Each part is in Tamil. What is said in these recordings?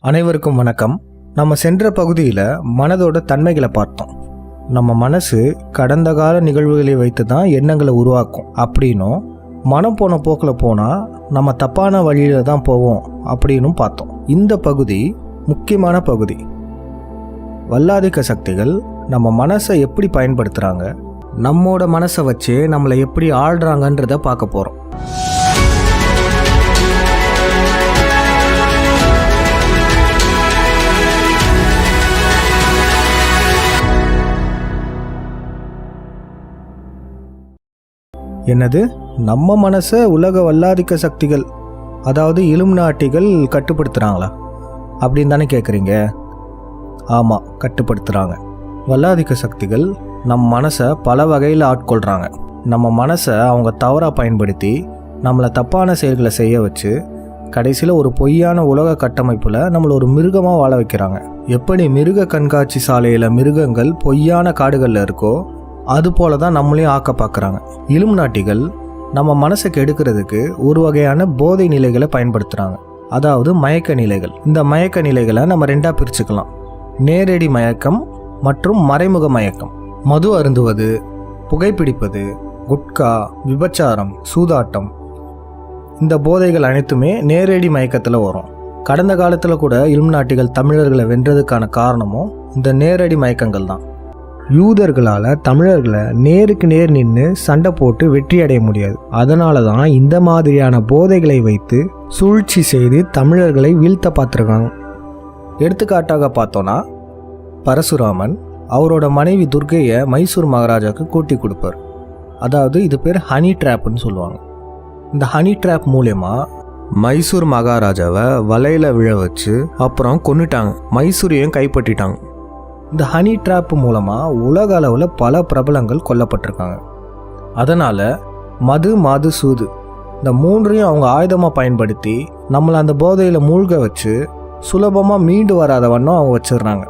அனைவருக்கும் வணக்கம். நம்ம சென்ற பகுதியில் மனதோட தன்மைகளை பார்த்தோம். நம்ம மனசு கடந்த கால நிகழ்வுகளை வைத்து தான் எண்ணங்களை உருவாக்கும் அப்படின்னும், மனம் போன போக்கில் போனால் நம்ம தப்பான வழியில் தான் போவோம் அப்படின்னும் பார்த்தோம். இந்த பகுதி முக்கியமான பகுதி. வல்லாதிக்க சக்திகள் நம்ம மனசை எப்படி பயன்படுத்துகிறாங்க, நம்மோட மனசை வச்சு நம்மளை எப்படி ஆள்றாங்கன்றதை பார்க்க போகிறோம். என்னது, நம்ம மனசை உலக வல்லாதிக்க சக்திகள், அதாவது இலுமினாட்டிகள் கட்டுப்படுத்துகிறாங்களா அப்படின்னு தானே கேட்குறீங்க? ஆமாம், கட்டுப்படுத்துகிறாங்க. வல்லாதிக்க சக்திகள் நம்ம மனசை பல வகையில் ஆட்கொள்கிறாங்க. நம்ம மனசை அவங்க தவறாக பயன்படுத்தி நம்மளை தப்பான செயல்களை செய்ய வச்சு கடைசியில் ஒரு பொய்யான உலக கட்டமைப்பில் நம்மளை ஒரு மிருகமாக வாழ வைக்கிறாங்க. எப்படி மிருக கண்காட்சி சாலையில் மிருகங்கள் பொய்யான காடுகளில் இருக்கோ, அது போல தான் நம்மளையும் ஆக்க பார்க்குறாங்க. இலுமினாட்டிகள் நம்ம மனசை கெடுக்கிறதுக்கு ஒரு வகையான போதை நிலைகளை பயன்படுத்துகிறாங்க, அதாவது மயக்க நிலைகள். இந்த மயக்க நிலைகளை நம்ம ரெண்டாக பிரிச்சுக்கலாம்: நேரடி மயக்கம் மற்றும் மறைமுக மயக்கம். மது அருந்துவது, புகைப்பிடிப்பது, குட்கா, விபச்சாரம், சூதாட்டம், இந்த போதைகள் அனைத்துமே நேரடி மயக்கத்தில் வரும். கடந்த காலத்தில் கூட இலுமினாட்டிகள் தமிழர்களை வென்றதுக்கான காரணமும் இந்த நேரடி மயக்கங்கள் தான். யூதர்களால் தமிழர்களை நேருக்கு நேர் நின்று சண்டை போட்டு வெற்றி அடைய முடியாது. அதனால தான் இந்த மாதிரியான போதைகளை வைத்து சூழ்ச்சி செய்து தமிழர்களை வீழ்த்த பார்த்துருக்காங்க. எடுத்துக்காட்டாக பார்த்தோன்னா, பரசுராமன் அவரோட மனைவி துர்க்கையை மைசூர் மகாராஜாவுக்கு கூட்டி கொடுப்பார். அதாவது இது பேர் ஹனி ட்ராப்னு சொல்லுவாங்க. இந்த ஹனி ட்ராப் மூலமா மைசூர் மகாராஜாவை வலையில் விழ வச்சு அப்புறம் கொன்னுட்டாங்க. மைசூரையும் கைப்பற்றிட்டாங்க. இந்த ஹனி ட்ராப் மூலமாக உலக அளவில் பல பிரபலங்கள் கொல்லப்பட்டிருக்காங்க. அதனால் மது, மாது, சூது இந்த மூன்றையும் அவங்க ஆயுதமாக பயன்படுத்தி நம்மளை அந்த போதையில் மூழ்க வச்சு சுலபமாக மீண்டு வராத வண்ணம் அவங்க வச்சிடுறாங்க.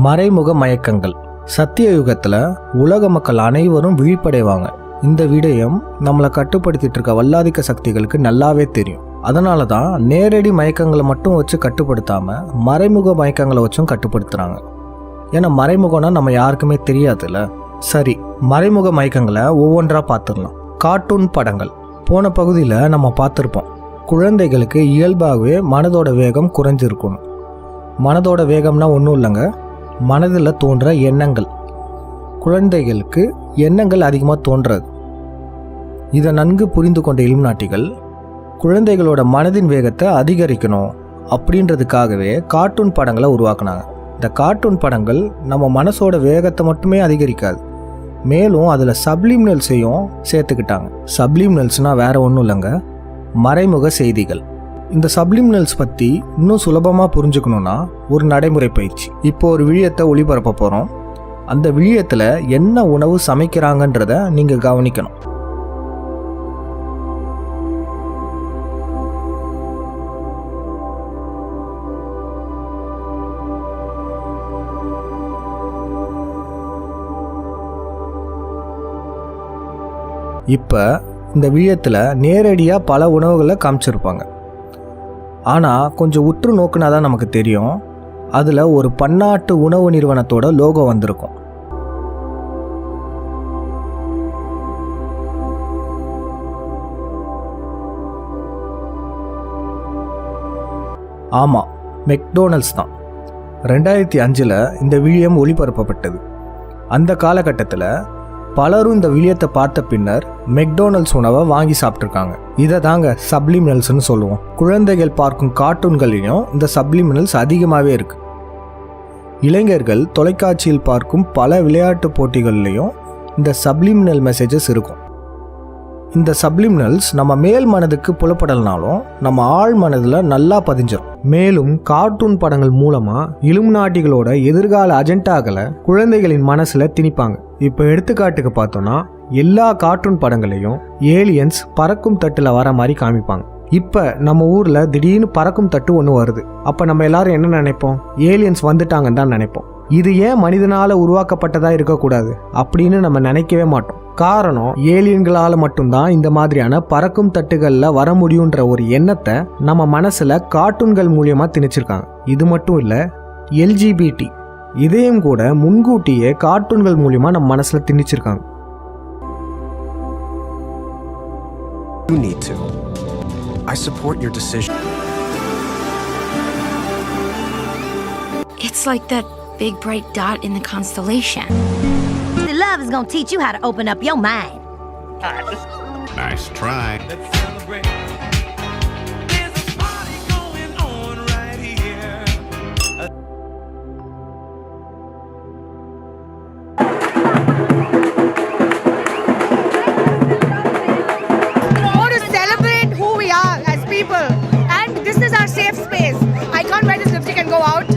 மறைமுக மயக்கங்கள். சத்திய யுகத்தில் உலக மக்கள் அனைவரும் விழிப்படைவாங்க. இந்த விடயம் நம்மளை கட்டுப்படுத்திட்டு இருக்க வல்லாதிக்க சக்திகளுக்கு நல்லாவே தெரியும். அதனால தான் நேரடி மயக்கங்களை மட்டும் வச்சு கட்டுப்படுத்தாமல் மறைமுக மயக்கங்களை வச்சும் கட்டுப்படுத்துகிறாங்க. ஏன்னா மறைமுகம்னா நம்ம யாருக்குமே தெரியாதுல்ல. சரி, மறைமுக மயக்கங்களை ஒவ்வொன்றாக பார்த்துடலாம். கார்ட்டூன் படங்கள். போன பகுதியில் நம்ம பார்த்துருப்போம், குழந்தைகளுக்கு இயல்பாகவே மனதோட வேகம் குறைஞ்சிருக்கணும். மனதோட வேகம்னா ஒன்றும் இல்லைங்க, மனதில் தோன்ற எண்ணங்கள். குழந்தைகளுக்கு எண்ணங்கள் அதிகமாக தோன்றாது. இதை நன்கு புரிந்து கொண்ட இலுமினாட்டிகள் குழந்தைகளோட மனதின் வேகத்தை அதிகரிக்கணும் அப்படின்றதுக்காகவே கார்ட்டூன் படங்களை உருவாக்குனாங்க. இந்த கார்ட்டூன் படங்கள் நம்ம மனசோட வேகத்தை மட்டுமே அதிகரிக்காது, மேலும் அதில் சப்லிமினல்ஸையும் சேர்த்துக்கிட்டாங்க. சப்லிமினல்ஸ்னால் வேற ஒன்றும் இல்லைங்க, மறைமுக செய்திகள். இந்த சப்லிமினல்ஸ் பற்றி இன்னும் சுலபமாக புரிஞ்சுக்கணுன்னா ஒரு நடைமுறை பயிற்சி. இப்போ ஒரு விழியத்தை ஒளிபரப்ப போகிறோம். அந்த விழியத்தில் என்ன உணவு சமைக்கிறாங்கன்றத நீங்கள் கவனிக்கணும். இப்போ இந்த விழியத்தில் நேரடியாக பல உணவுகளை காமிச்சிருப்பாங்க. ஆனால் கொஞ்சம் உற்று நோக்குனா தான் நமக்கு தெரியும், அதில் ஒரு பன்னாட்டு உணவு நிறுவனத்தோட லோகோ வந்திருக்கும். ஆமாம், மெக்டோனல்ட்ஸ் தான். 2005 இந்த விழியம் ஒளிபரப்பப்பட்டது. அந்த காலகட்டத்தில் பலரும் இந்த விழியத்தை பார்த்த பின்னர் மெக்டோனல்ட்ஸ் உணவை வாங்கி சாப்பிட்ருக்காங்க. இதை தாங்க சப்லிமினல்ஸ்னு சொல்லுவோம். குழந்தைகள் பார்க்கும் கார்ட்டூன்களையும் இந்த சப்லிமினல்ஸ் அதிகமாகவே இருக்கு. இளைஞர்கள் தொலைக்காட்சியில் பார்க்கும் பல விளையாட்டு போட்டிகள்லையும் இந்த சப்லிமினல் மெசேஜஸ் இருக்கும். இந்த சப்லிமினல்ஸ் நம்ம மேல் மனதுக்கு புலப்படலனாலும் நம்ம ஆழ் மனதில் நல்லா பதிஞ்சிடும். மேலும் கார்ட்டூன் படங்கள் மூலமாக இலுமினாட்டிகளோட எதிர்கால அஜெண்டாக்களை குழந்தைகளின் மனசில் திணிப்பாங்க. இப்போ எடுத்துக்காட்டுக்கு பார்த்தோன்னா, எல்லா கார்ட்டூன் படங்களையும் ஏலியன்ஸ் பறக்கும் தட்டில் வர மாதிரி காமிப்பாங்க. இப்போ நம்ம ஊரில் திடீர்னு பறக்கும் தட்டு ஒன்று வருது. அப்போ நம்ம எல்லாரும் என்ன நினைப்போம்? ஏலியன்ஸ் வந்துட்டாங்கன்னு தான் நினைப்போம். இது ஏன் மனிதனால் உருவாக்கப்பட்டதாக இருக்கக்கூடாது அப்படின்னு நம்ம நினைக்கவே மாட்டோம். காரணம், ஏலியன்களால் மட்டும்தான் இந்த மாதிரியான பறக்கும் தட்டுகளில் வர முடியுன்ற ஒரு எண்ணத்தை நம்ம மனசில் கார்ட்டூன்கள் மூலியமாக திணிச்சிருக்காங்க. இது மட்டும் இல்லை, LGBT இதையும் கூட முன்கூட்டியே கார்ட்டூன்கள் மூலியமாக நம்ம மனசில் திணிச்சிருக்காங்க. You need to. I support your decision. It's like that big bright dot in the constellation. The love is gonna teach you how to open up your mind. Nice try. Let's celebrate. There's a party going on right here. I want to celebrate who we are as people, and this is our safe space. I can't wear this lipstick and go out.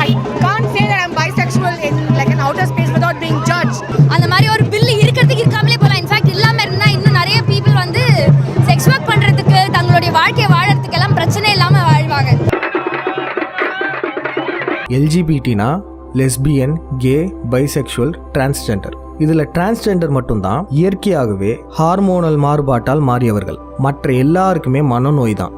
I can't say that I'm bisexual in like an outer space without being judged. அந்த மாதிரி ஒரு பில் இருக்கிறதுக்கு இருக்காமலே போலாம். இன்ஃபேக்ட் இல்லாம இருந்தா இன்னும் நிறைய பீப்புள் வந்து செக்ஸ் ஒர்க் பண்றதுக்கு, தங்களுடைய வாழ்க்கையை வாழறதுக்கு எல்லாம் பிரச்சனை இல்லாம வாழ்வாங்க. எல்ஜிபிடினா லெஸ்பியன், கே, பைசெக்சுவல், டிரான்ஸ்ஜெண்டர். இதில் டிரான்ஸ்ஜெண்டர் மட்டும்தான் இயற்கையாகவே ஹார்மோனல் மாறுபாட்டால் மாறியவர்கள். மற்ற எல்லாருக்குமே மனநோய் தான்.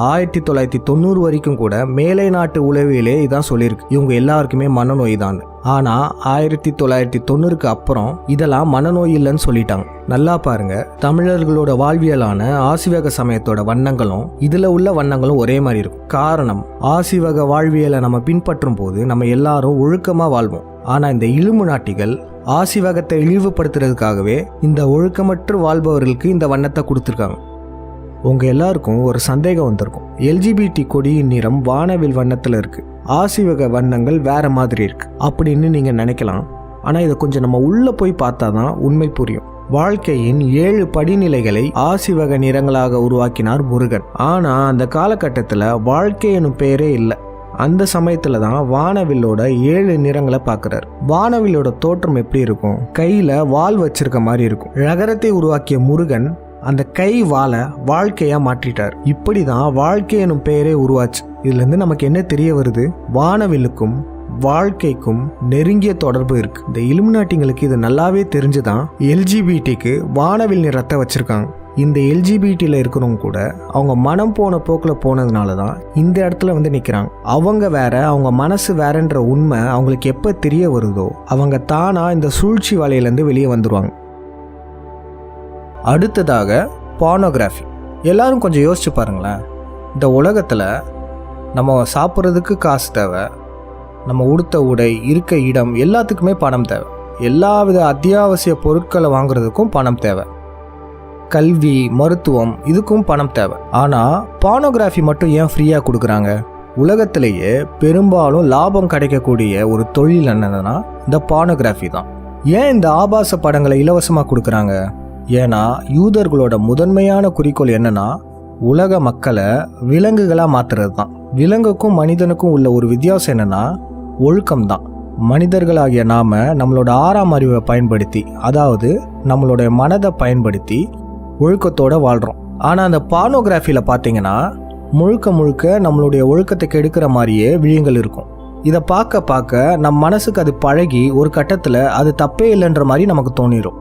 1990 வரைக்கும் கூட மேலை நாட்டு உளவியலே இதான் சொல்லியிருக்கு, இவங்க எல்லாருக்குமே மனநோய் தான். ஆனால் 1990க்கு அப்புறம் இதெல்லாம் மனநோய் இல்லைன்னு சொல்லிட்டாங்க. நல்லா பாருங்க, தமிழர்களோட வாழ்வியலான ஆசிவக சமயத்தோட வண்ணங்களும் இதில் உள்ள வண்ணங்களும் ஒரே மாதிரி இருக்கும். காரணம், ஆசிவக வாழ்வியலை நம்ம பின்பற்றும் போது நம்ம எல்லாரும் ஒழுக்கமாக வாழ்வோம். ஆனால் இந்த இலுமினாட்டிகள் ஆசிவகத்தை இழிவுபடுத்துறதுக்காகவே இந்த ஒழுக்கமற்று வாழ்பவர்களுக்கு இந்த வண்ணத்தை கொடுத்துருக்காங்க. உங்கள் எல்லாருக்கும் ஒரு சந்தேகம் வந்திருக்கும், LGBT கொடியின் நிறம் வானவில் வண்ணத்தில் இருக்குது, ஆசிவக வண்ணங்கள் வேற மாதிரி இருக்கு அப்படின்னு நீங்கள் நினைக்கலாம். ஆனால் இதை கொஞ்சம் நம்ம உள்ளே போய் பார்த்தா தான் உண்மை புரியும். வாழ்க்கையின் 7 படிநிலைகளை ஆசிவக நிறங்களாக உருவாக்கினார் முருகன். ஆனால் அந்த காலகட்டத்தில் வாழ்க்கை எனும் பேரே இல்லை. அந்த சமயத்தில் தான் வானவில்லோட 7 நிறங்களை பார்க்குறாரு. வானவில்லோட தோற்றம் எப்படி இருக்கும்? கையில் வால் வச்சிருக்க மாதிரி இருக்கும். ரகரத்தை உருவாக்கிய முருகன் அந்த கை வாழை வாழ்க்கையா மாற்றிட்டார். இப்படிதான் வாழ்க்கை எனும் பெயரே உருவாச்சு. இதுல இருந்து நமக்கு என்ன தெரிய வருது? வானவில்லுக்கும் வாழ்க்கைக்கும் நெருங்கிய தொடர்பு இருக்கு. இந்த இலுமினாட்டிங்களுக்கு இது நல்லாவே தெரிஞ்சுதான் எல்ஜிபிடிக்கு வானவில் நிறத்தை வச்சிருக்காங்க. இந்த எல்ஜிபிடியில் இருக்கிறவங்க கூட அவங்க மனம் போன போக்கில் போனதுனால தான் இந்த இடத்துல வந்து நிற்கிறாங்க. அவங்க வேற, அவங்க மனசு வேறன்ற உண்மை அவங்களுக்கு எப்போ தெரிய வருதோ அவங்க தானா இந்த சூழ்ச்சி வலையிலேருந்து வெளியே வந்துடுவாங்க. அடுத்ததாக பார்னோகிராஃபி. எல்லாரும் கொஞ்சம் யோசிச்சு பாருங்களேன். இந்த உலகத்தில் நம்ம சாப்பிட்றதுக்கு காசு தேவை, நம்ம உடுத்த உடை, இருக்க இடம் எல்லாத்துக்குமே பணம் தேவை. எல்லாவித அத்தியாவசிய பொருட்களை வாங்குறதுக்கும் பணம் தேவை. கல்வி, மருத்துவம் இதுக்கும் பணம் தேவை. ஆனால் பார்னோகிராஃபி மட்டும் ஏன் ஃப்ரீயாக கொடுக்குறாங்க? உலகத்திலேயே பெரும்பாலும் லாபம் கிடைக்கக்கூடிய ஒரு தொழில் என்னன்னா இந்த பார்னோகிராஃபி தான். ஏன் இந்த ஆபாச படங்களை இலவசமாக கொடுக்குறாங்க? ஏன்னா யூதர்களோட முதன்மையான குறிக்கோள் என்னன்னா உலக மக்களை விலங்குகளாக மாற்றுறது தான். விலங்குக்கும் மனிதனுக்கும் உள்ள ஒரு வித்தியாசம் என்னன்னா ஒழுக்கம்தான். மனிதர்களாகிய நாம நம்மளோட 6ஆம் அறிவை பயன்படுத்தி, அதாவது நம்மளுடைய மனதை பயன்படுத்தி ஒழுக்கத்தோடு வாழ்கிறோம். ஆனால் அந்த பார்னோகிராஃபியில் பார்த்தீங்கன்னா முழுக்க முழுக்க நம்மளுடைய ஒழுக்கத்தை கெடுக்கிற மாதிரியே விழியங்கள் இருக்கும். இதை பார்க்க பார்க்க நம் மனசுக்கு அது பழகி ஒரு கட்டத்தில் அது தப்பே இல்லைன்ற மாதிரி நமக்கு தோணிடும்.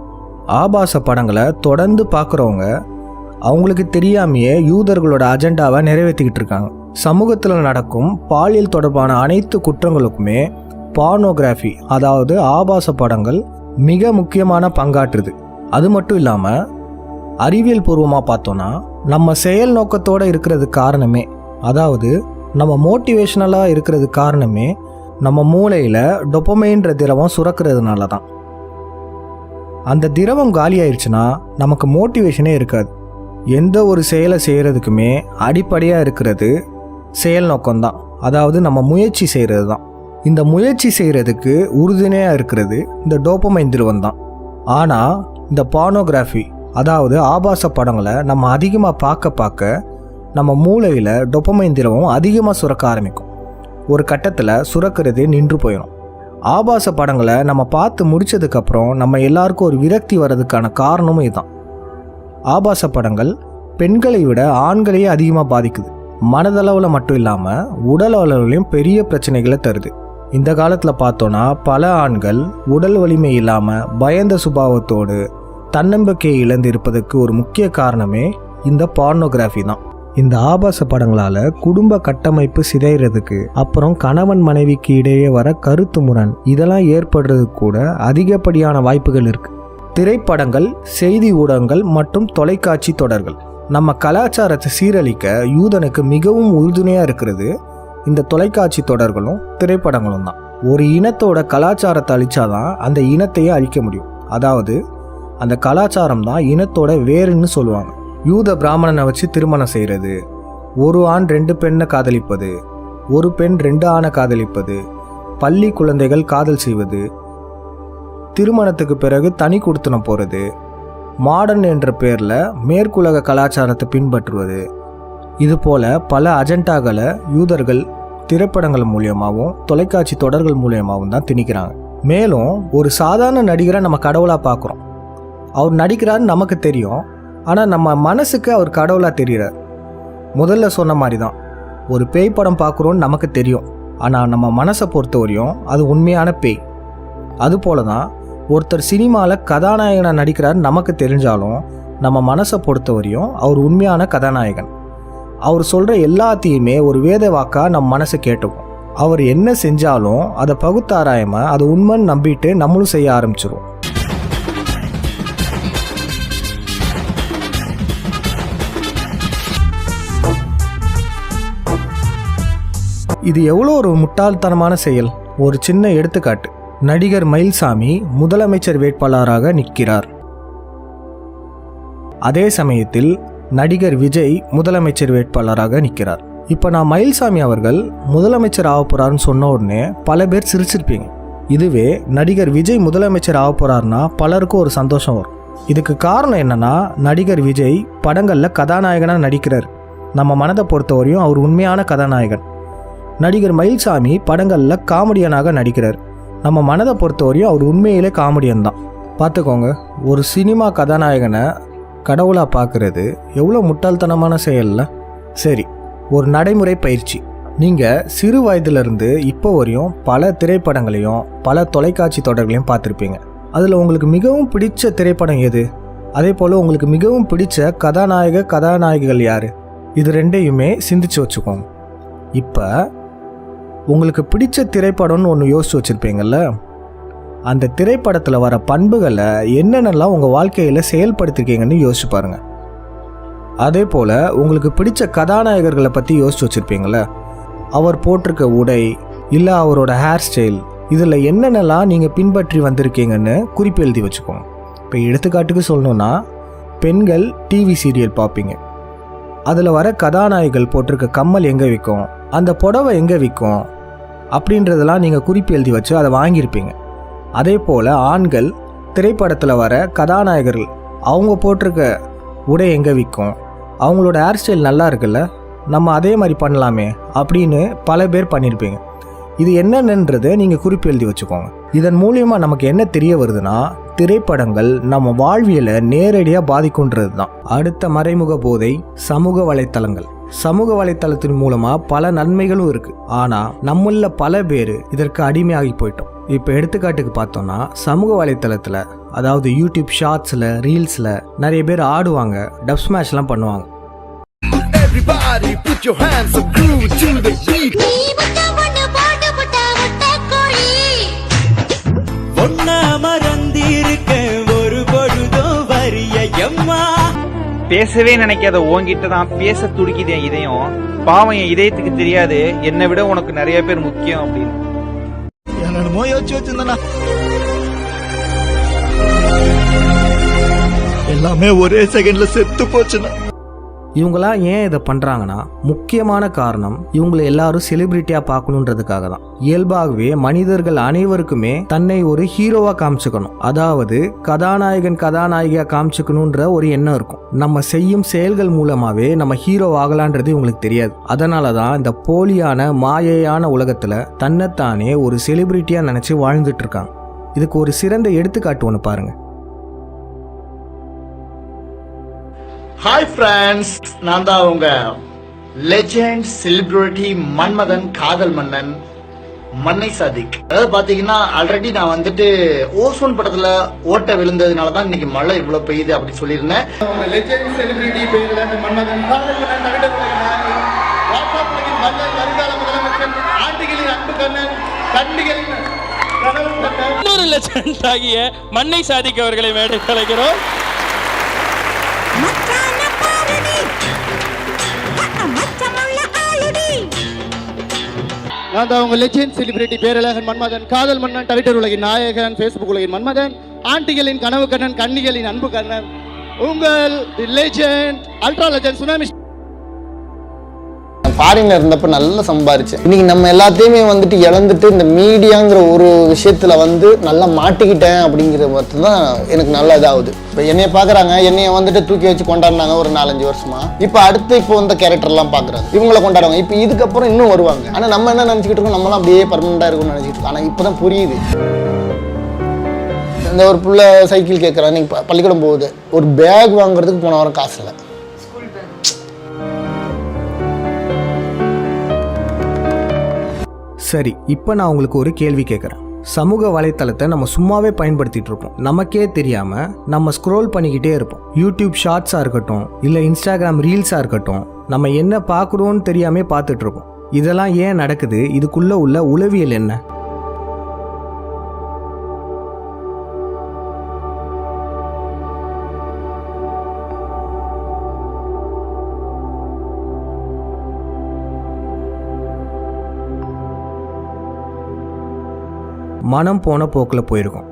ஆபாச படங்களை தொடர்ந்து பார்க்குறவங்க அவங்களுக்கு தெரியாமையே யூதர்களோட அஜெண்டாவை நிறைவேற்றிக்கிட்டு இருக்காங்க. சமூகத்தில் நடக்கும் பாலியல் தொடர்பான அனைத்து குற்றங்களுக்குமே பார்னோகிராஃபி, அதாவது ஆபாச படங்கள் மிக முக்கியமான பங்காற்றுது. அது மட்டும் இல்லாமல் அறிவியல் பூர்வமாக பார்த்தோன்னா நம்ம செயல் நோக்கத்தோடு இருக்கிறது காரணமே, அதாவது நம்ம மோட்டிவேஷ்னலாக இருக்கிறது காரணமே நம்ம மூளையில் டொபமைன்ற திரவம் சுரக்கிறதுனால தான். அந்த திரவம் காலி ஆயிடுச்சுன்னா நமக்கு மோட்டிவேஷனே இருக்காது. எந்த ஒரு செயலை செய்கிறதுக்குமே அடிப்படையாக இருக்கிறது செயல் நோக்கம்தான், அதாவது நம்ம முயற்சி செய்கிறது தான். இந்த முயற்சி செய்கிறதுக்கு உறுதுணையாக இருக்கிறது இந்த டோபமைன் திரவம் தான். ஆனால் இந்த பார்னோகிராஃபி, அதாவது ஆபாச படங்களை நம்ம அதிகமாக பார்க்க பார்க்க நம்ம மூளையில் டோபமைன் திரவம் அதிகமாக சுரக்க ஆரம்பிக்கும். ஒரு கட்டத்தில் சுரக்கிறதே நின்று போயிடும். ஆபாச படங்களை நம்ம பார்த்து முடித்ததுக்கப்புறம் நம்ம எல்லாருக்கும் ஒரு விரக்தி வர்றதுக்கான காரணமும் இதுதான். ஆபாச படங்கள் பெண்களை விட ஆண்களையே அதிகமாக பாதிக்குது. மனதளவில் மட்டும் இல்லாமல் உடல் அளவுலையும் பெரிய பிரச்சனைகளை தருது. இந்த காலத்தில் பார்த்தோன்னா பல ஆண்கள் உடல் வலிமை இல்லாமல் பயந்த சுபாவத்தோடு தன்னம்பிக்கையை இழந்து இருப்பதற்கு ஒரு முக்கிய காரணமே இந்த பார்னோகிராஃபி தான். இந்த ஆபாச படங்களால் குடும்ப கட்டமைப்பு சிதைகிறதுக்கு, அப்புறம் கணவன் மனைவிக்கு இடையே வர கருத்து முரண், இதெல்லாம் ஏற்படுறதுக்கு கூட அதிகப்படியான வாய்ப்புகள் இருக்குது. திரைப்படங்கள், செய்தி ஊடகங்கள் மற்றும் தொலைக்காட்சி தொடர்கள் நம்ம கலாச்சாரத்தை சீரழிக்க யூதனுக்கு மிகவும் உறுதுணையாக இருக்கிறது இந்த தொலைக்காட்சி தொடர்களும் திரைப்படங்களும் தான். ஒரு இனத்தோட கலாச்சாரத்தை அழிச்சாதான் அந்த இனத்தையே அழிக்க முடியும். அதாவது அந்த கலாச்சாரம் தான் இனத்தோட வேறுன்னு சொல்லுவாங்க. யூத பிராமணனை வச்சு திருமணம் செய்கிறது, ஒரு ஆண் 2 பெண்ணை காதலிப்பது, ஒரு பெண் 2 ஆணை காதலிப்பது, பள்ளி குழந்தைகள் காதல் செய்வது, திருமணத்துக்கு பிறகு தனி கொடுத்தனம் போகிறது, மாடர்ன் என்ற பேரில் மேற்குலக கலாச்சாரத்தை பின்பற்றுவது, இது போல் பல அஜெண்டாக்களை யூதர்கள் திரைப்படங்கள் மூலியமாகவும் தொலைக்காட்சி தொடர்கள் மூலியமாகவும் தான் திணிக்கிறாங்க. மேலும் ஒரு சாதாரண நடிகரை நம்ம கடவுளாக பார்க்குறோம். அவர் நடிக்கிறாருன்னு நமக்கு தெரியும், ஆனால் நம்ம மனசுக்கு அவர் கடவுளாக தெரிகிறார். முதல்ல சொன்ன மாதிரி தான், ஒரு பேய் படம் பார்க்குறோன்னு நமக்கு தெரியும், ஆனால் நம்ம மனசை பொறுத்தவரையும் அது உண்மையான பேய். அதுபோல தான் ஒருத்தர் சினிமாவில் கதாநாயகனாக நடிக்கிறார் நமக்கு தெரிஞ்சாலும் நம்ம மனசை பொறுத்தவரையும் அவர் உண்மையான கதாநாயகன். அவர் சொல்கிற எல்லாத்தையுமே ஒரு வேத வாக்காக நம்ம மனசை கேட்டுக்கும். அவர் என்ன செஞ்சாலும் அதை பகுத்தாராயமாக அதை உண்மைன்னு நம்பிட்டு நம்மளும் செய்ய ஆரம்பிச்சிருவோம். இது எவ்வளோ ஒரு முட்டாள்தனமான செயல். ஒரு சின்ன எடுத்துக்காட்டு. நடிகர் மயில்சாமி முதலமைச்சர் வேட்பாளராக நிற்கிறார். அதே சமயத்தில் நடிகர் விஜய் முதலமைச்சர் வேட்பாளராக நிற்கிறார். இப்போ நான் மயில்சாமி அவர்கள் முதலமைச்சர் ஆக போகிறாருன்னு சொன்ன உடனே பல பேர் சிரிச்சிருப்பீங்க. இதுவே நடிகர் விஜய் முதலமைச்சர் ஆக போகிறாருன்னா பலருக்கும் ஒரு சந்தோஷம் வரும். இதுக்கு காரணம் என்னன்னா, நடிகர் விஜய் படங்களில் கதாநாயகனாக நடிக்கிறார். நம்ம மனதை பொறுத்தவரையும் அவர் உண்மையான கதாநாயகன். நடிகர் மயில்சாமி படங்களில் காமெடியனாக நடிக்கிறார். நம்ம மனதை பொறுத்தவரையும் அவர் உண்மையிலே காமெடியன் தான். பார்த்துக்கோங்க, ஒரு சினிமா கதாநாயகனை கடவுளாக பார்க்குறது எவ்வளோ முட்டாள்தனமான செயல்ல. சரி, ஒரு நடைமுறை பயிற்சி. நீங்கள் சிறு வயதிலிருந்து இப்போ வரையும் பல திரைப்படங்களையும் பல தொலைக்காட்சி தொடர்களையும் பார்த்துருப்பீங்க. அதில் உங்களுக்கு மிகவும் பிடிச்ச திரைப்படம் எது? அதே போல் உங்களுக்கு மிகவும் பிடிச்ச கதாநாயகிகள் யார்? இது ரெண்டையுமே சிந்திச்சு வச்சுக்கோங்க. இப்போ உங்களுக்கு பிடிச்ச திரைப்படம்னு ஒன்று யோசிச்சு வச்சுருப்பீங்கள்ல, அந்த திரைப்படத்தில் வர பண்புகளை என்னென்னலாம் உங்கள் வாழ்க்கையில் செயல்படுத்திருக்கீங்கன்னு யோசிச்சு பாருங்கள். அதே போல் உங்களுக்கு பிடிச்ச கதாநாயகர்களை பற்றி யோசிச்சு வச்சுருப்பீங்கள, அவர் போட்டிருக்க உடை இல்லை அவரோட ஹேர் ஸ்டைல், இதில் என்னென்னலாம் நீங்கள் பின்பற்றி வந்திருக்கீங்கன்னு குறிப்பு எழுதி வச்சுக்கோங்க. இப்போ எடுத்துக்காட்டுக்கு சொல்லணுன்னா, பெண்கள் டிவி சீரியல் பார்ப்பீங்க. அதில் வர கதாநாயகிகள் போட்டிருக்க கம்மல் எங்கே விற்கும், அந்த புடவை எங்கே விற்கும் அப்படின்றதெல்லாம் நீங்கள் குறிப்பு எழுதி வச்சு அதை வாங்கியிருப்பீங்க. அதே போல் ஆண்கள் திரைப்படத்தில் வர கதாநாயகர்கள் அவங்க போட்டிருக்க உடை எங்கே விற்கும், அவங்களோட ஹேர் ஸ்டைல் நல்லா இருக்குல்ல, நம்ம அதே மாதிரி பண்ணலாமே அப்படின்னு பல பேர் பண்ணியிருப்பீங்க. இது என்னென்னன்றதை நீங்கள் குறிப்பு எழுதி வச்சுக்கோங்க. இதன் மூலியமாக நமக்கு என்ன தெரிய வருதுன்னா, திரைப்படங்கள் நம்ம வாழ்வியலை நேரடியாக பாதிக்குன்றது தான். அடுத்த மறைமுக போதை சமூக வலைத்தளங்கள். சமூக வலைத்தளத்தின் மூலமாக பல நன்மைகளும் இருக்குது, ஆனால் நம்மள பல பேர் இதற்கு அடிமையாகி போயிட்டோம். இப்போ எடுத்துக்காட்டுக்கு பார்த்தோன்னா, சமூக வலைத்தளத்தில் அதாவது யூடியூப் ஷார்ட்ஸில் ரீல்ஸில் நிறைய பேர் ஆடுவாங்க, டப் ஸ்மாஷ்லாம் பண்ணுவாங்க. Everybody put your hands up, groove to the beat. ஒன்னா மறந்திருக்க ஒரு பொழுதோ வரிய எம்மா. பேசவே நினைக்காத உன்கிட்ட தான் பேச துடிக்குது என் இதயம். பாவம், என் இதயத்துக்கு தெரியாது என்னை விட உனக்கு நிறைய பேர் முக்கியம் அப்படின்னு. என்னமோ யோசிச்சு வச்சிருந்தா எல்லாமே ஒரே செகண்ட்ல செத்து போச்சுன்னா. இவங்களாம் ஏன் இதை பண்ணுறாங்கன்னா, முக்கியமான காரணம் இவங்களை எல்லாரும் செலிபிரிட்டியாக பார்க்கணுன்றதுக்காக தான். இயல்பாகவே மனிதர்கள் அனைவருக்குமே தன்னை ஒரு ஹீரோவாக காமிச்சுக்கணும், அதாவது கதாநாயகியாக காமிச்சுக்கணுன்ற ஒரு எண்ணம் இருக்கும். நம்ம செய்யும் செயல்கள் மூலமாகவே நம்ம ஹீரோ ஆகலான்றது இவங்களுக்கு தெரியாது. அதனால தான் இந்த போலியான மாயையான உலகத்தில் தன்னைத்தானே ஒரு செலிபிரிட்டியாக நினச்சி வாழ்ந்துட்டு இருக்காங்க. இதுக்கு ஒரு சிறந்த எடுத்துக்காட்டு ஒன்று பாருங்கள். ஹாய் ஃப்ரெண்ட்ஸ், நான் தான் உங்க லெஜெண்ட் செலிபிரிட்டி மன்மதன் காதல் மன்னன் மன்னை சாதிக். அதாவது பாத்தீங்கன்னா ஆல்ரெடி நான் வந்துட்டு ஓசோன் படத்துல ஓட்ட விழுந்ததுனால தான் இன்னைக்கு மழை இவ்வளவு பெய்யுது அப்படின்னு சொல்லியிருந்தேன். லெஜெண்ட் செலிபிரிட்டி பேர்ல மன்மதன் வருங்கால முதலமைச்சர் ஆண்டிகளின் அன்பு கண்ணன் கண்ணிகளின் இன்னொரு லெஜெண்ட் ஆகிய மன்னை சாதிக் அவர்களை மேடை கலைக்கிறோம். நான் தான் உங்கள் லெஜெண்ட் செலிபிரிட்டி பேரழகன் மன்மதன், காதல் மன்னன், ட்விட்டர் உலகின் நாயகன், ஃபேஸ்புக் உலகின் மன்மதன், ஆண்டிகளின் கனவு கண்ணன், கன்னிகளின் அன்பு கண்ணன், உங்கள் லெஜெண்ட் அல்ட்ரா லெஜெண்ட் சுனாமி. ஃபாரின்ல இருந்தப்ப நல்லா சம்பாரிச்சேன். இன்னைக்கு நம்ம எல்லாத்தையுமே வந்துட்டு இழந்துட்டு இந்த மீடியாங்கிற ஒரு விஷயத்துல வந்து நல்லா மாட்டிக்கிட்டேன் அப்படிங்கிற மட்டும் தான் எனக்கு நல்லா இதாகுது. இப்போ என்னைய பாக்குறாங்க, என்னைய வந்துட்டு தூக்கி வச்சு கொண்டாடினாங்க ஒரு 4-5 வருஷமா. இப்போ அடுத்து இப்போ இந்த கேரக்டர்லாம் பாக்குறாங்க, இவங்கள கொண்டாடுவாங்க. இப்போ இதுக்கப்புறம் இன்னும் வருவாங்க. ஆனா நம்ம என்ன நினைச்சுக்கிட்டு இருக்கோம், நம்மளாம் அப்படியே பர்மனண்டா இருக்கும்னு நினைச்சிட்டு இருக்கோம். ஆனா இப்பதான் புரியுது. இந்த ஒரு புள்ள சைக்கிள் கேட்கறான், நீங்க பள்ளிக்கூடம் போகுது, ஒரு பேக் வாங்குறதுக்கு போன வாரம் காசு இல்லை. சரி, இப்போ நான் உங்களுக்கு ஒரு கேள்வி கேட்குறேன். சமூக வலைத்தளத்தை நம்ம சும்மாவே பயன்படுத்திட்டு இருப்போம், நமக்கே தெரியாமல் நம்ம ஸ்க்ரோல் பண்ணிக்கிட்டே இருப்போம். யூடியூப் ஷார்ட்ஸாக இருக்கட்டும், இல்லை இன்ஸ்டாகிராம் ரீல்ஸாக இருக்கட்டும், நம்ம என்ன பார்க்குறோன்னு தெரியாமல் பார்த்துட்டு இருப்போம். இதெல்லாம் ஏன் நடக்குது? இதுக்குள்ளே உள்ள உளவியல் என்ன? மனம் போன போக்கில் போயிருக்கோம்.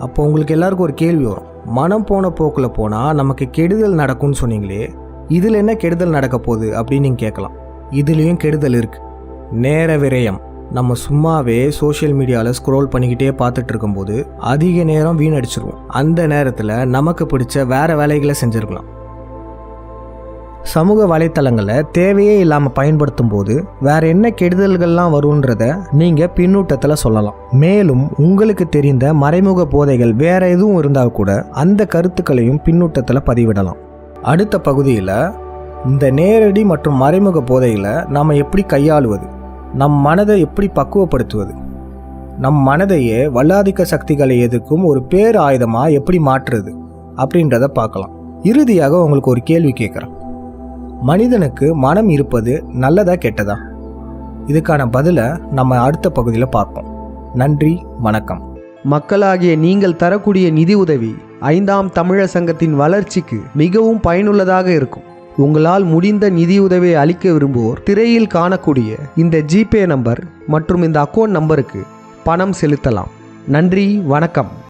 அப்போ உங்களுக்கு எல்லாருக்கும் ஒரு கேள்வி வரும், மனம் போன போக்கில் போனால் நமக்கு கெடுதல் நடக்கும்னு சொன்னீங்களே, இதில் என்ன கெடுதல் நடக்க போகுது அப்படின்னு நீங்கள் கேட்கலாம். இதுலேயும் கெடுதல் இருக்குது. நேர விரயம். நம்ம சும்மாவே சோஷியல் மீடியாவில் ஸ்க்ரோல் பண்ணிக்கிட்டே பார்த்துட்டு இருக்கும்போது அதிக நேரம் வீணடிச்சிருவோம். அந்த நேரத்தில் நமக்கு பிடிச்ச வேறு வேலைகளை செஞ்சுருக்கலாம். சமூக வலைத்தளங்களை தேவையே இல்லாமல் பயன்படுத்தும் போது வேற என்ன கெடுதல்கள்லாம் வரும்ன்றத நீங்கள் பின்னூட்டத்தில் சொல்லலாம். மேலும் உங்களுக்கு தெரிந்த மறைமுக போதைகள் வேற எதுவும் இருந்தால் கூட அந்த கருத்துக்களையும் பின்னூட்டத்தில் பதிவிடலாம். அடுத்த பகுதியில் இந்த நேரடி மற்றும் மறைமுக போதைகளை நாம் எப்படி கையாளுவது, நம் மனதை எப்படி பக்குவப்படுத்துவது, நம் மனதையே வல்லாதிக்க சக்திகளை எதிர்க்கும் ஒரு பேர் ஆயுதமாக எப்படி மாற்றுறது அப்படின்றத பார்க்கலாம். இறுதியாக உங்களுக்கு ஒரு கேள்வி கேட்குறேன். மனிதனுக்கு மனம் இருப்பது நல்லதா கெட்டதா? இதுக்கான பதிலை நம்ம அடுத்த பகுதியில் பார்ப்போம். நன்றி, வணக்கம். மக்களாகிய நீங்கள் தரக்கூடிய நிதி உதவி 5ஆம் தமிழர் சங்கத்தின் வளர்ச்சிக்கு மிகவும் பயனுள்ளதாக இருக்கும். உங்களால் முடிந்த நிதி உதவியை அளிக்க விரும்புவோர் திரையில் காணக்கூடிய இந்த ஜிபே நம்பர் மற்றும் இந்த அக்கௌண்ட் நம்பருக்கு பணம் செலுத்தலாம். நன்றி, வணக்கம்.